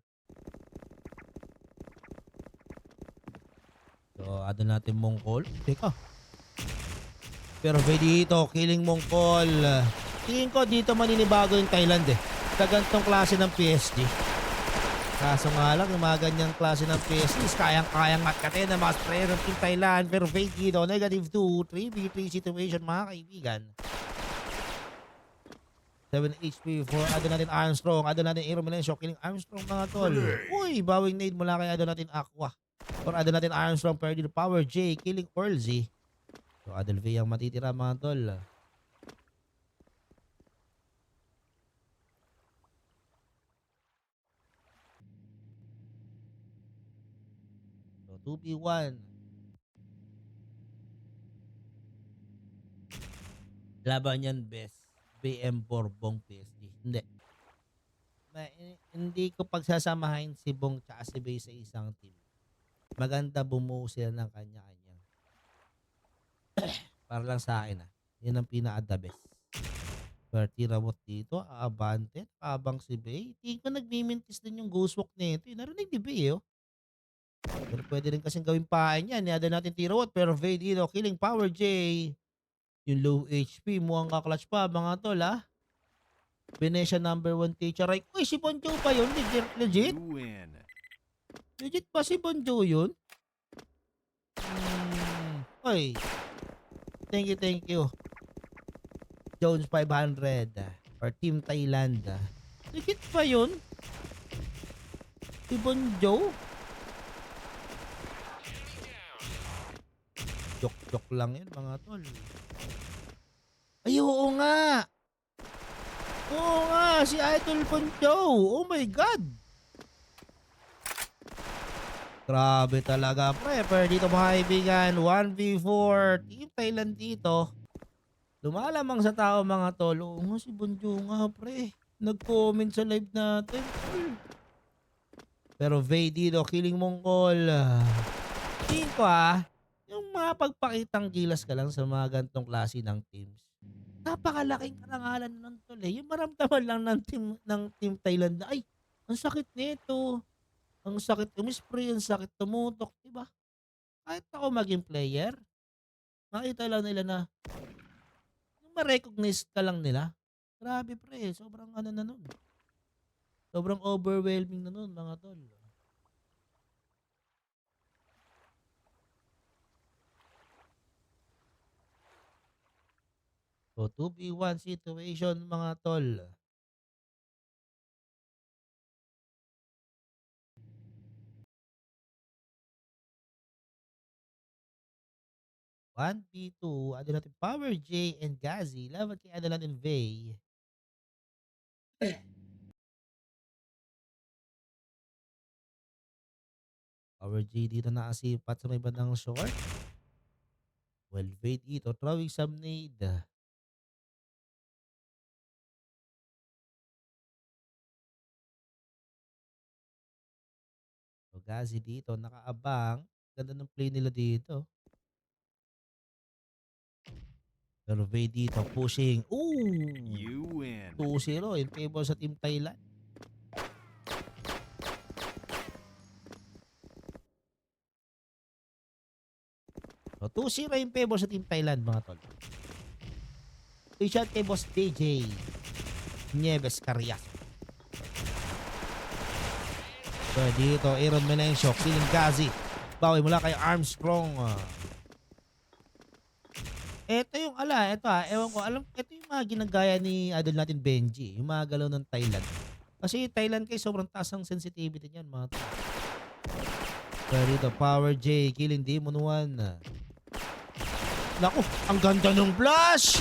So, ano natin Mongkol? Teka. Pero pwede dito, killing Mongkol. Tingin ko dito maninibago yung Thailand eh. Sa ganitong klase ng PSG. Kaso nga lang, yung mga ganyang klase ng PSG is kayang-kayang matkatin na mga player ng Team Thailand. Pero fake dito, -2, 3v3 situation mga kaibigan. 7 HP for Ado natin Armstrong. Ado natin Aero Melencio. Killing Armstrong mga tol. Uy, bawing nade mula kay Ado natin Aqua. Or Ado natin Armstrong. Pero dito Power J. Killing Orlzy. So Adel V ang matitira mga tol. So 2v1. Laban yan best. BM Borbong PSG. Hindi. Hindi ko pagsasamahin si Bong tsaka si Bay sa isang team. Maganda bumuo sila ng kanya-kanyang. Para lang sa akin Yan ang pinaka-the best. Bertie Rawat dito, Abante, abang si Bay. Tingin ko nagmimintis din yung ghost walk nito. Narinig ni Bay Pero pwede rin kasing gawin pain yan. Niada natin Tirawat pero Bay dito, killing Power J. Yung low HP, mukhang kaklatch pa mga tol Venetia #1 teacher. Ay, uy, si Bonjo pa yun? Legit? You win. Legit pa si Bonjo yun? Uy, thank you. Jones 500 or Team Thailand. Legit pa yun? Si Bonjo? Joke lang yun mga tol. Ay, oo nga. Oo nga, si Idol Bonjo. Oh my God. Grabe talaga, pre. Pero dito mga kaibigan, 1v4. Team Thailand dito. Lumalamang sa tao mga tol. Oo nga, si Bonjo nga, pre. Nag-comment sa live natin. Pero Vey dito, killing Mongkol. Tingin ko yung mga pagpakitang gilas ka lang sa mga gantong klase ng teams. Napakalaking karangalan nun tol Yung maramdaman lang ng team Thailand na, ay, ang sakit nito. Ang sakit umispray, ang sakit tumutok, di ba? Kahit ako maging player, makita lang nila na yung ma-recognize ka lang nila. Grabe pre, sobrang ano na nun. Sobrang overwhelming na nun mga tol. So 2v1 situation mga tol. One v 2 ano natin Power J and Gazi laban kay ano natin Vey. Power J dito nakasipat sa may bandang short. Well, Vey dito throwing some nade. So Gazi dito nakaabang. Ganda ng play nila dito. Pero Vey dito pushing. Ooh! You win. 2-0 in favor sa Team Thailand. So 2-0 in favor sa Team Thailand mga tol. Free shot kay Boss DJ Nieves Carias. So dito Aaron Menencio killing Gazi. Bawi mula kay Armstrong. Ito yung ewan ko, ito yung mga ginagaya ni idol natin Benji, yung mga galaw ng Thailand. Kasi Thailand kay sobrang taas ang sensitivity niyan mga tol. So dito Power J killing Demon 1. Naku, ang ganda ng flash!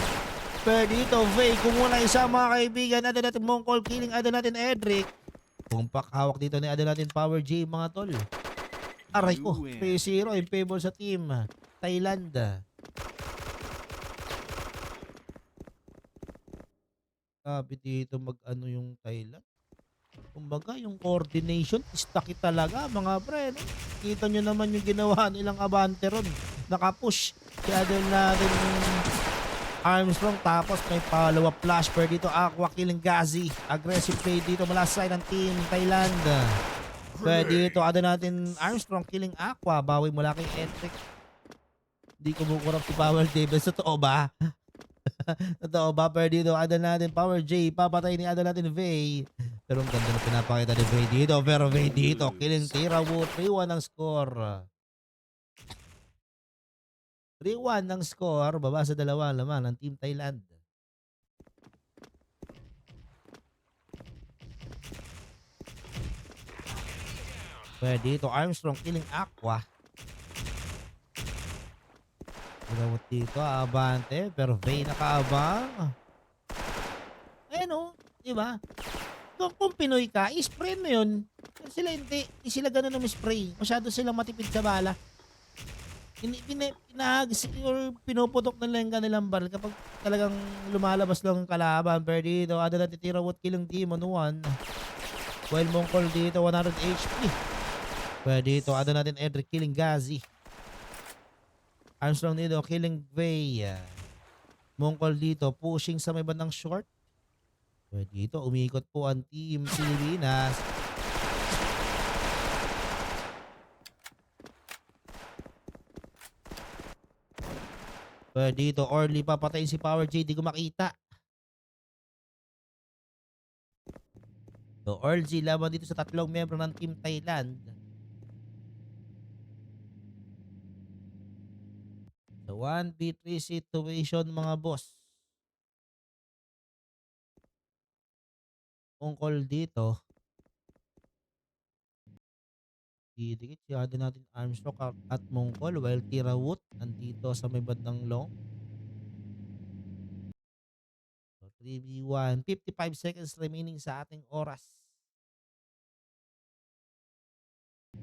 Pero dito, Vey, kung muna isa mga kaibigan, ada natin Mongkol killing, ada natin Edric. Pumpak hawak dito ni ada natin Power J mga tol. Aray ko, 3-0 in favor sa team Thailand. Sabi dito mag-ano yung Thailand. Kumbaga yung coordination, istaki talaga mga pre. No? Kita nyo naman yung ginawa nilang Abante ron. Nakapush. Kaya doon natin Armstrong tapos may follow-up flash per dito Aqua killing Gazi. Aggressive play dito mula sa side ng team Thailand. Kaya dito ada natin Armstrong killing Aqua. Bawi mula kay Edric. Hindi kumukurap si Power Davis. Totoo ba? Totoo ba? Pero dito ada natin Power J. Papatay ni ada natin Vey. Pero ang ganda na pinapakita ni Vey dito. Pero Vey dito killing Tira Wood. 3-1 ang score. 3-1 ng score, baba sa dalawa laman ng Team Thailand. Pwede dito Armstrong killing Aqua. Ginawat dito Abante pero Vey nakaabang. Diba? Kung Pinoy ka, spray mo yun. Sila hindi sila ganun spray. Masyado silang matipid sa bala. Or pinuputok na lang kanilang baril kapag talagang lumalabas lang ang kalaban. Pero dito, ada natin Tira Wood killing Demon 1. While Mongkol dito, 100 HP. Pero dito, ada natin Edric killing Gazi. Armstrong dito, killing Vey. Mongkol dito, pushing sa may bandang short. Pero dito, umikot po ang Team Pilipinas. Pero dito, Orly papatayin si Power J. Di ko makita. So, Orly laban dito sa tatlong membro ng Team Thailand. So, 1v3 situation mga boss. Ungkol dito. Didikit siya din natin Armstrong at Mongkol while Tira Wood nandito sa may bandang long. So 3v1, 55 seconds remaining sa ating oras.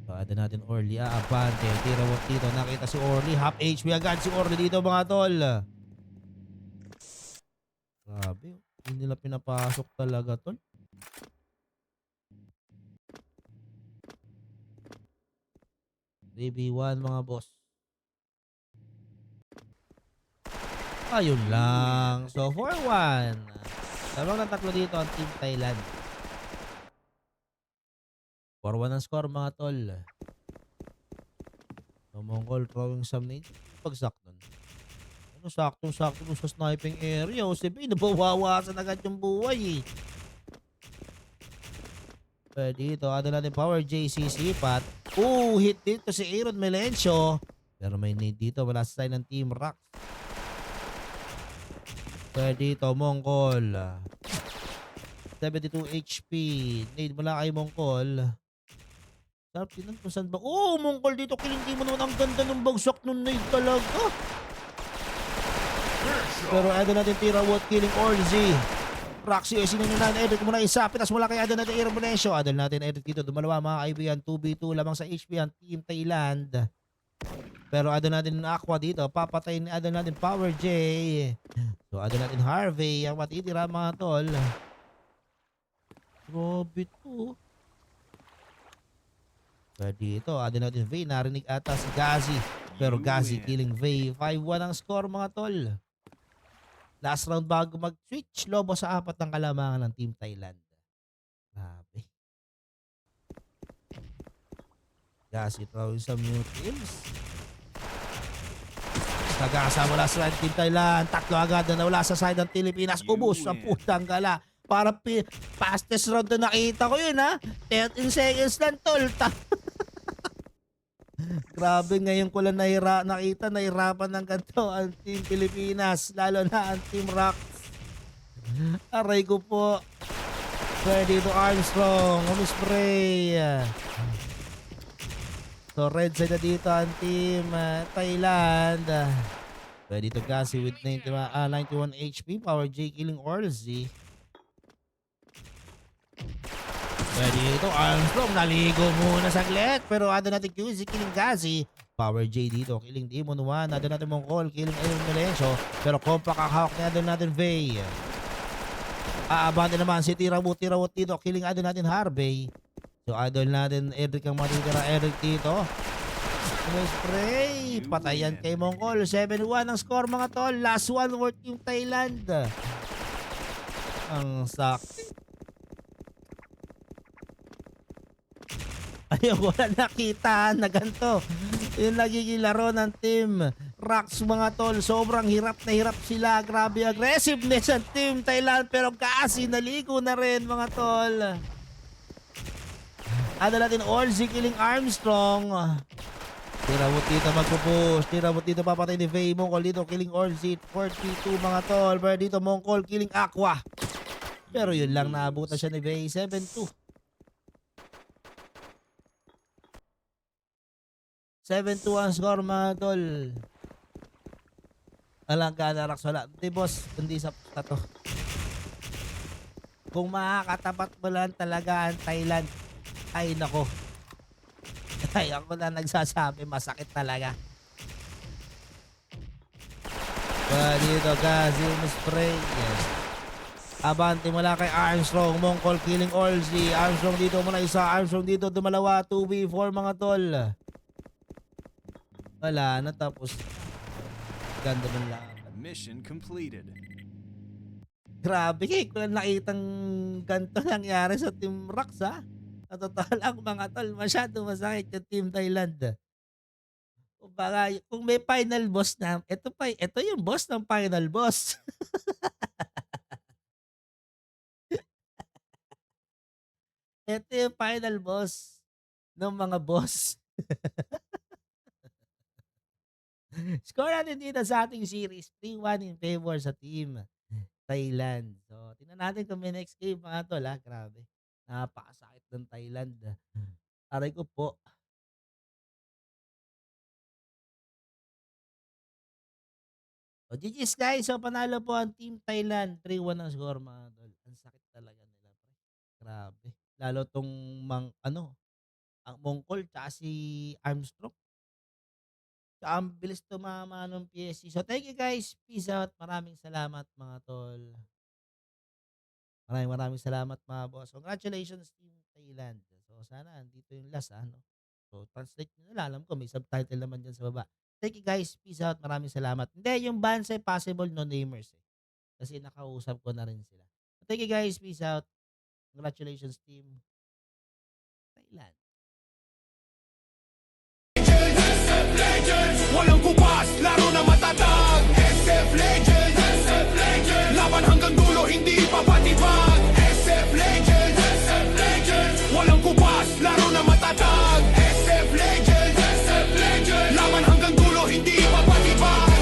So ada natin Orly, Abante, Tira Wood dito. Nakita si Orly, half HP agad si Orly dito mga tol. Grabe, hindi nila pinapasok talaga tol. BB1 mga boss. Ayun lang. So 4-1. Lamang ng tatlo dito ang Team Thailand. 4-1 ang score mga tol. So Mongkol throwing some nade. Pagsak nun. Ano sakto-sakto sa sniping area. O sabi, nabawawasan agad yung buhay eh. Pero dito, ada natin Power JCC pat. Hit dito si Aaron Melencio. Pero may need dito wala sa side ng Team Rock. Pwede dito, Mongkol. 72 HP. Need mula kay Mongkol. Sarap tinan kung saan ba. Oh, Mongkol dito. Kilindi mo naman. Ang ganda ng bagsak nun nade talaga. Pero Idol natin tira what killing Orzi. Roxy ay sinununan. Edit muna isa. Pitas mula kay Idol natin Irmonesio. Idol natin edit dito. Dumalawa mga kaibigan. 2v2 lamang sa HP ang Team Thailand. Pero Idol natin Aqua dito. Papatayin ni Idol natin Power J. So Idol natin Harvey. Ang matitira mga tol. Grabe to. Pero dito Idol natin Vay. Narinig ata si Gazi. Pero Gazi killing Vay. 5-1 ang score mga tol. Last round bago mag-switch. Lobo sa 4 ng kalamangan ng Team Thailand. Grabe. Gazi throwing some new teams. Nagasa mula sa side Team Thailand. Tatlo agad na nawala sa side ng Pilipinas. Ubus ang putang gala. Para fastest round na nakita ko yun ha. 13 seconds lang tol. Grabe, ngayon ko lang nakita nahirapan ng ganito ang Team Pilipinas, lalo na ang Team Rock. Aray ko po. Pwede dito Armstrong, umispray. So red side na dito ang Team Thailand. Pwede dito Gazi with 91 HP, Power J killing Orzi. Pwede dito Armstrong, naligo muna saglit. Pero ada natin QZ killing Gazi. Power J dito killing Demon 1. Ada natin Mongkol killing Melencio. Pero compact ang hawak na ada natin Vay. Aabante naman si Tirawot dito killing ada natin Harvey. So idol natin Eric ang matitira. Eric dito spray. Patayan kay Mongkol. 7-1 ang score mga tol. Last one for Team Thailand. Ang sakit. Ayun, wala nakita na ganito. Yung nagiging laro ng Team Rocks mga tol. Sobrang hirap na hirap sila. Grabe aggressiveness ng Team Thailand. Pero kasi naligo na rin mga tol. Ano natin Orzi killing Armstrong. Tirawot dito magpupush. Tirawot dito papatay ni Vay. Mongkol dito killing Orzi. 42 mga tol. Pero dito Mongkol killing Aqua. Pero yun lang, naabutan siya ni Vay. 7-2. 7-2 ang score mga tol. Alang ka na Rax, wala. Hindi boss, hindi sa to. Kung makakatapat mo lang talaga ang Thailand, ay nako. Ay ako na nagsasabi, masakit talaga. Dito Gazi, spray. Yes. Abante mula kay Armstrong. Mongkol killing Orzi. Armstrong dito muna isa. Armstrong dito dumalawa. 2v4 mga tol. Wala na tapos ganda ng laban. Mission completed. Grabe kay ko lang nakitang ganito nangyari sa Team Rocks ha. Sa totoo lang mga tol, masyado masakit yung Team Thailand. Kumbaga, kung may final boss na, ito yung boss ng final boss. Ito yung final boss ng mga boss. Score natin dito sa ating series. 3-1 in favor sa Team Thailand. So, tingnan natin kung may next game mga tol ha. Grabe. Napakasakit ng Thailand. Aray ko po. O, GG's guys. So, panalo po ang Team Thailand. 3-1 ang score mga tol. Ang sakit talaga nila. Grabe. Lalo tong ang Mongkol tsaka si Armstrong. Ang bilis tumama ng PSG. So, thank you guys. Peace out. Maraming salamat mga tol. Maraming salamat mga boss. Congratulations Team Thailand. So, sana dito yung last ano. So, translate nyo na. Alam ko may subtitle naman dyan sa baba. Thank you guys. Peace out. Maraming salamat. Hindi, yung Bansay possible no-namers eh. Kasi nakausap ko na rin sila. So, thank you guys. Peace out. Congratulations Team Thailand. Walang kupas, laro na matatag SF Legends, SF Legends Laban hanggang dulo, hindi papatibag SF Legends, SF Legends Walang kupas, laro na matatag SF Legends, SF Legends Laban hanggang dulo, hindi papatibag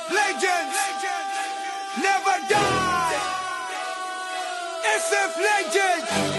Legends Legends!